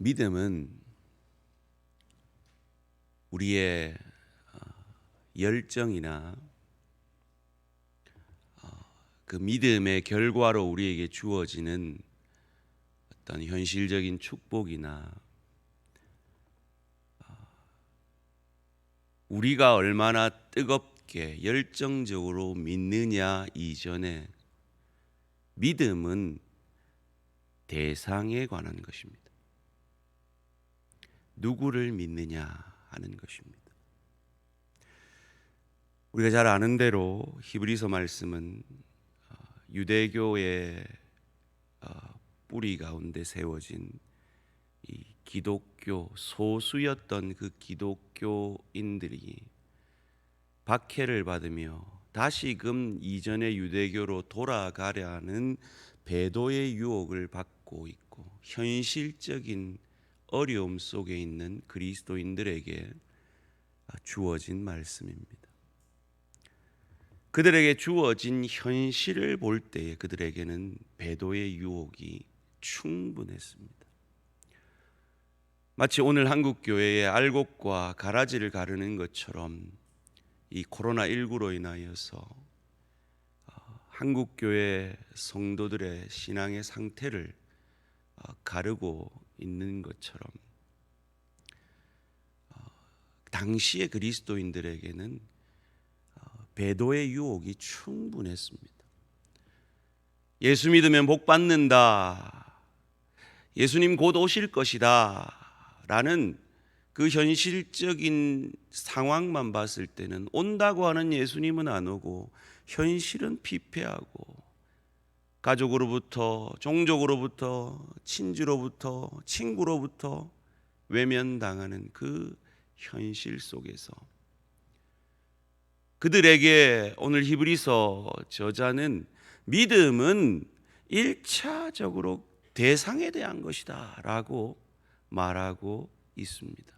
믿음은 우리의 열정이나 그 믿음의 결과로 우리에게 주어지는 어떤 현실적인 축복이나 우리가 얼마나 뜨겁게 열정적으로 믿느냐 이전에 믿음은 대상에 관한 것입니다. 누구를 믿느냐 하는 것입니다. 우리가 잘 아는 대로 히브리서 말씀은 유대교의 뿌리 가운데 세워진 이 기독교 소수였던 그 기독교인들이 박해를 받으며 다시금 이전의 유대교로 돌아가려는 배도의 유혹을 받고 있고 현실적인 어려움 속에 있는 그리스도인들에게 주어진 말씀입니다. 그들에게 주어진 현실을 볼 때에 그들에게는 배도의 유혹이 충분했습니다. 마치 오늘 한국교회의 알곡과 가라지를 가르는 것처럼 이 코로나19로 인하여서 한국교회 성도들의 신앙의 상태를 가르고 있는 것처럼 당시의 그리스도인들에게는 배도의 유혹이 충분했습니다. 예수 믿으면 복 받는다, 예수님 곧 오실 것이다 라는 그 현실적인 상황만 봤을 때는 온다고 하는 예수님은 안 오고 현실은 피폐하고 가족으로부터, 종족으로부터, 친지로부터, 친구로부터 외면당하는 그 현실 속에서 그들에게 오늘 히브리서 저자는 믿음은 1차적으로 대상에 대한 것이다 라고 말하고 있습니다.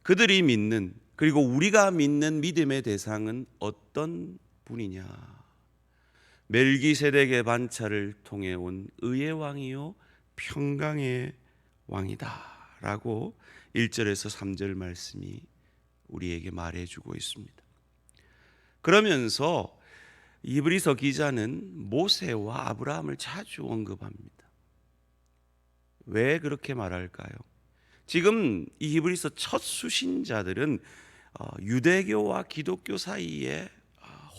그들이 믿는, 그리고 우리가 믿는 믿음의 대상은 어떤 분이냐? 멜기세덱의 반차를 통해 온 의의 왕이요 평강의 왕이다 라고 1절에서 3절 말씀이 우리에게 말해주고 있습니다. 그러면서 히브리서 기자는 모세와 아브라함을 자주 언급합니다. 왜 그렇게 말할까요? 지금 이 히브리서 첫 수신자들은 유대교와 기독교 사이에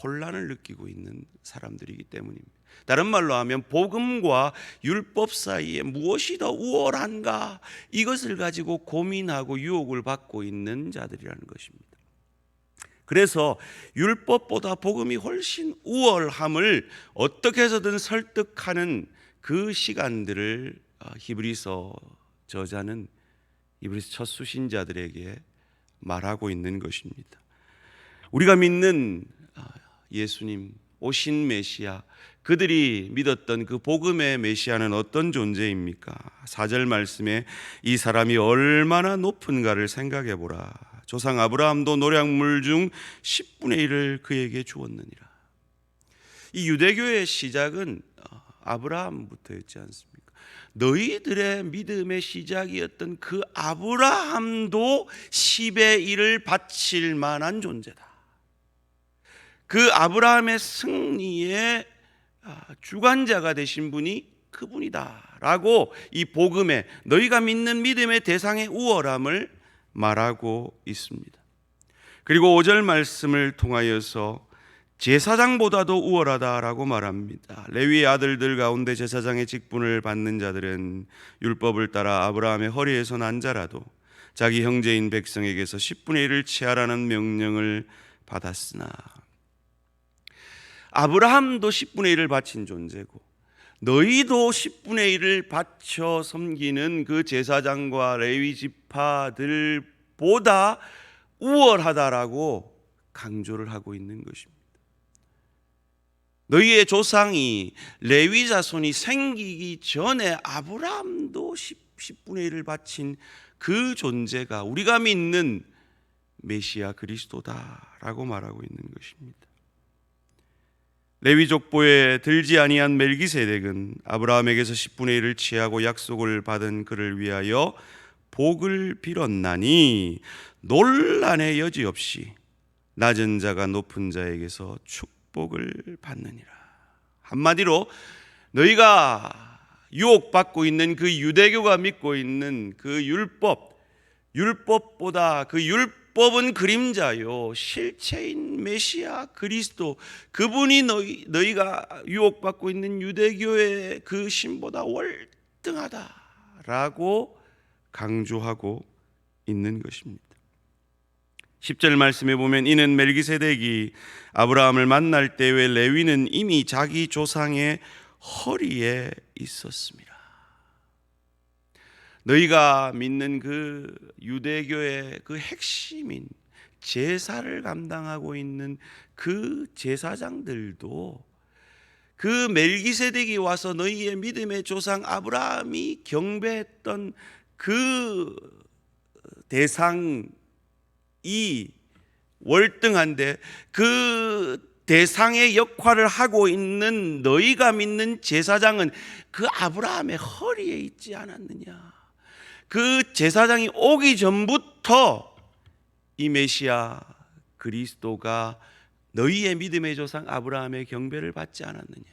혼란을 느끼고 있는 사람들이기 때문입니다. 다른 말로 하면 복음과 율법 사이에 무엇이 더 우월한가, 이것을 가지고 고민하고 유혹을 받고 있는 자들이라는 것입니다. 그래서 율법보다 복음이 훨씬 우월함을 어떻게 해서든 설득하는 그 시간들을 히브리서 저자는 히브리서 첫 수신자들에게 말하고 있는 것입니다. 우리가 믿는 예수님, 오신 메시아, 그들이 믿었던 그 복음의 메시아는 어떤 존재입니까? 4절 말씀에 이 사람이 얼마나 높은가를 생각해 보라. 조상 아브라함도 노략물 중 10분의 1을 그에게 주었느니라. 이 유대교의 시작은 아브라함부터였지 않습니까? 너희들의 믿음의 시작이었던 그 아브라함도 10의 1을 바칠 만한 존재다. 그 아브라함의 승리의 주관자가 되신 분이 그분이다 라고 이 복음의, 너희가 믿는 믿음의 대상의 우월함을 말하고 있습니다. 그리고 5절 말씀을 통하여서 제사장보다도 우월하다라고 말합니다. 레위의 아들들 가운데 제사장의 직분을 받는 자들은 율법을 따라 아브라함의 허리에서 난 자라도 자기 형제인 백성에게서 10분의 1을 취하라는 명령을 받았으나, 아브라함도 10분의 1을 바친 존재고 너희도 10분의 1을 바쳐 섬기는 그 제사장과 레위 지파들보다 우월하다라고 강조를 하고 있는 것입니다. 너희의 조상이 레위 자손이 생기기 전에 아브라함도 10분의 1을 바친 그 존재가 우리가 믿는 메시아 그리스도다라고 말하고 있는 것입니다. 레위 족보에 들지 아니한 멜기세덱은 아브라함에게서 10분의 1을 취하고 약속을 받은 그를 위하여 복을 빌었나니 논란의 여지 없이 낮은 자가 높은 자에게서 축복을 받느니라. 한마디로 너희가 유혹받고 있는 그 유대교가 믿고 있는 그 율법보다 그 율법은 그림자요 실체인 메시아 그리스도, 그분이 너희가 유혹받고 있는 유대교의 그 신보다 월등하다라고 강조하고 있는 것입니다. 10절 말씀에 보면 이는 멜기세덱이 아브라함을 만날 때에 레위는 이미 자기 조상의 허리에 있었습니다. 너희가 믿는 그 유대교의 그 핵심인 제사를 감당하고 있는 그 제사장들도 그 멜기세덱이 와서 너희의 믿음의 조상 아브라함이 경배했던 그 대상이 월등한데, 그 대상의 역할을 하고 있는 너희가 믿는 제사장은 그 아브라함의 허리에 있지 않았느냐. 그 제사장이 오기 전부터 이 메시아 그리스도가 너희의 믿음의 조상 아브라함의 경배를 받지 않았느냐.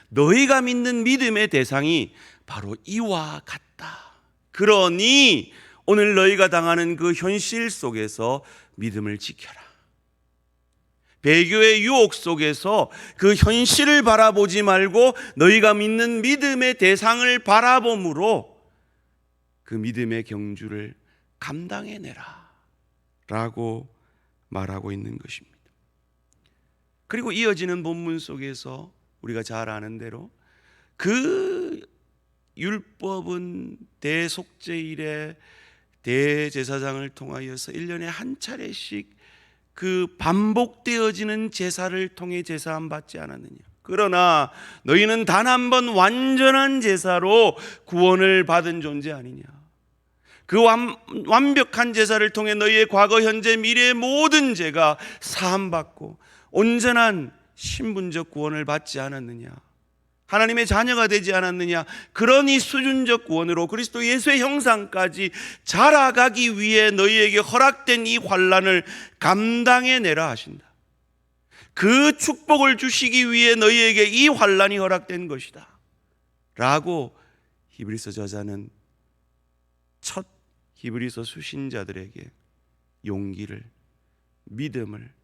너희가 믿는 믿음의 대상이 바로 이와 같다. 그러니 오늘 너희가 당하는 그 현실 속에서 믿음을 지켜라. 배교의 유혹 속에서 그 현실을 바라보지 말고 너희가 믿는 믿음의 대상을 바라봄으로 그 믿음의 경주를 감당해내라 라고 말하고 있는 것입니다. 그리고 이어지는 본문 속에서 우리가 잘 아는 대로 그 율법은 대속죄일에 대제사장을 통하여서 1년에 한 차례씩 그 반복되어지는 제사를 통해 제사함 받지 않았느냐. 그러나 너희는 단 한 번 완전한 제사로 구원을 받은 존재 아니냐. 그 완벽한 제사를 통해 너희의 과거, 현재, 미래의 모든 죄가 사함받고 온전한 신분적 구원을 받지 않았느냐. 하나님의 자녀가 되지 않았느냐. 그러니 수준적 구원으로 그리스도 예수의 형상까지 자라가기 위해 너희에게 허락된 이 환난을 감당해내라 하신다. 그 축복을 주시기 위해 너희에게 이 환난이 허락된 것이다 라고 히브리서 저자는 첫 히브리서 수신자들에게 용기를, 믿음을,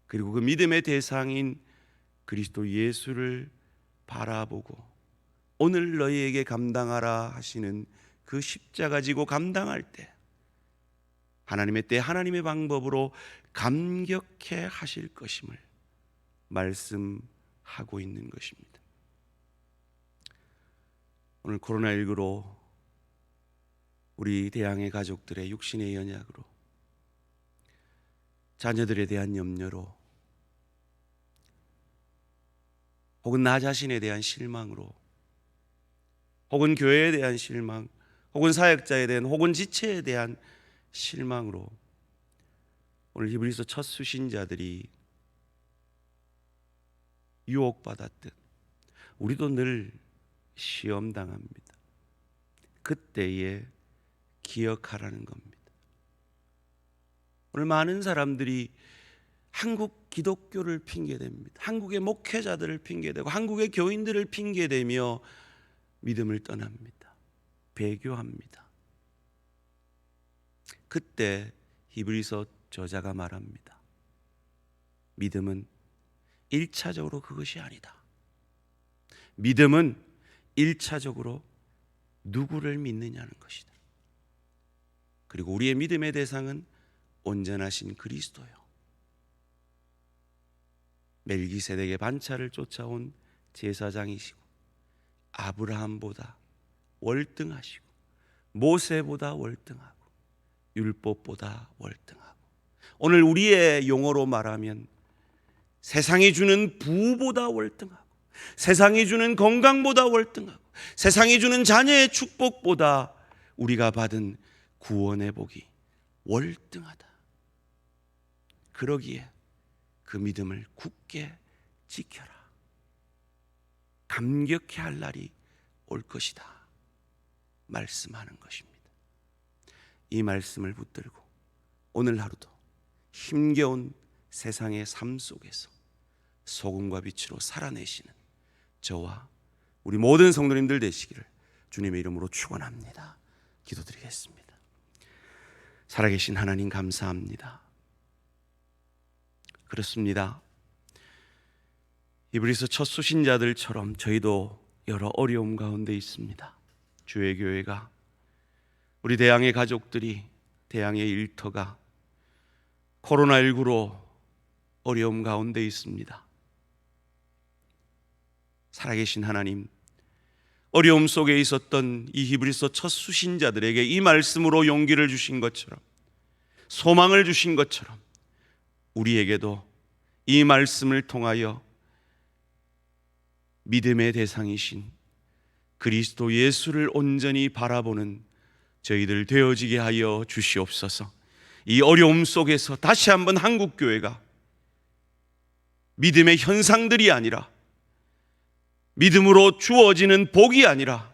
그리고 그 믿음의 대상인 그리스도 예수를 바라보고 오늘 너희에게 감당하라 하시는 그 십자가 지고 감당할 때 하나님의 때 하나님의 방법으로 감격해 하실 것임을 말씀하고 있는 것입니다. 오늘 코로나19로 우리 대양의 가족들의 육신의 연약으로, 자녀들에 대한 염려로, 혹은 나 자신에 대한 실망으로, 혹은 교회에 대한 실망, 혹은 사역자에 대한, 혹은 지체에 대한 실망으로 오늘 히브리서 첫 수신자들이 유혹받았듯 우리도 늘 시험당합니다. 그때에 기억하라는 겁니다. 오늘 많은 사람들이 한국 기독교를 핑계댑니다. 한국의 목회자들을 핑계대고 한국의 교인들을 핑계대며 믿음을 떠납니다. 배교합니다. 그때 히브리서 저자가 말합니다. 믿음은 1차적으로 그것이 아니다. 믿음은 1차적으로 누구를 믿느냐는 것이다. 그리고 우리의 믿음의 대상은 온전하신 그리스도요, 멜기세덱의 반차를 쫓아온 제사장이시고 아브라함보다 월등하시고 모세보다 월등하고 율법보다 월등하고, 오늘 우리의 용어로 말하면 세상이 주는 부보다 월등하고, 세상이 주는 건강보다 월등하고, 세상이 주는 자녀의 축복보다 우리가 받은 구원의 복이 월등하다. 그러기에 그 믿음을 굳게 지켜라. 감격해 할 날이 올 것이다 말씀하는 것입니다. 이 말씀을 붙들고 오늘 하루도 힘겨운 세상의 삶 속에서 소금과 빛으로 살아내시는 저와 우리 모든 성도님들 되시기를 주님의 이름으로 축원합니다. 기도드리겠습니다. 살아계신 하나님 감사합니다. 그렇습니다. 이브리서 첫 수신자들처럼 저희도 여러 어려움 가운데 있습니다. 주의 교회가, 우리 대양의 가족들이, 대양의 일터가 코로나19로 어려움 가운데 있습니다. 살아계신 하나님, 어려움 속에 있었던 이 히브리서 첫 수신자들에게 이 말씀으로 용기를 주신 것처럼, 소망을 주신 것처럼 우리에게도 이 말씀을 통하여 믿음의 대상이신 그리스도 예수를 온전히 바라보는 저희들 되어지게 하여 주시옵소서. 이 어려움 속에서 다시 한번 한국교회가 믿음의 현상들이 아니라, 믿음으로 주어지는 복이 아니라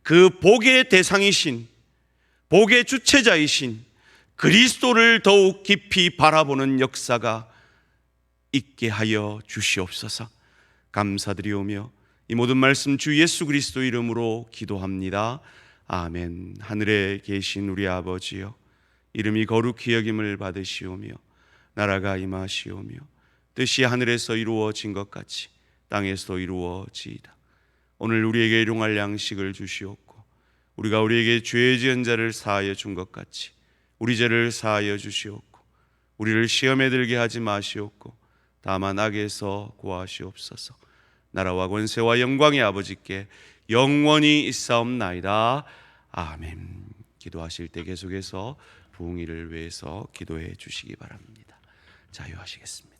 그 복의 대상이신, 복의 주체자이신 그리스도를 더욱 깊이 바라보는 역사가 있게 하여 주시옵소서. 감사드리오며 이 모든 말씀 주 예수 그리스도 이름으로 기도합니다. 아멘. 하늘에 계신 우리 아버지여, 이름이 거룩히 여김을 받으시오며 나라가 임하시오며 뜻이 하늘에서 이루어진 것 같이 땅에서도 이루어지이다. 오늘 우리에게 일용할 양식을 주시옵고 우리가 우리에게 죄 지은 자를 사하여 준 것 같이 우리 죄를 사하여 주시옵고 우리를 시험에 들게 하지 마시옵고 다만 악에서 구하시옵소서. 나라와 권세와 영광의 아버지께 영원히 있사옵나이다. 아멘. 기도하실 때 계속해서 부흥이를 위해서 기도해 주시기 바랍니다. 자유하시겠습니다.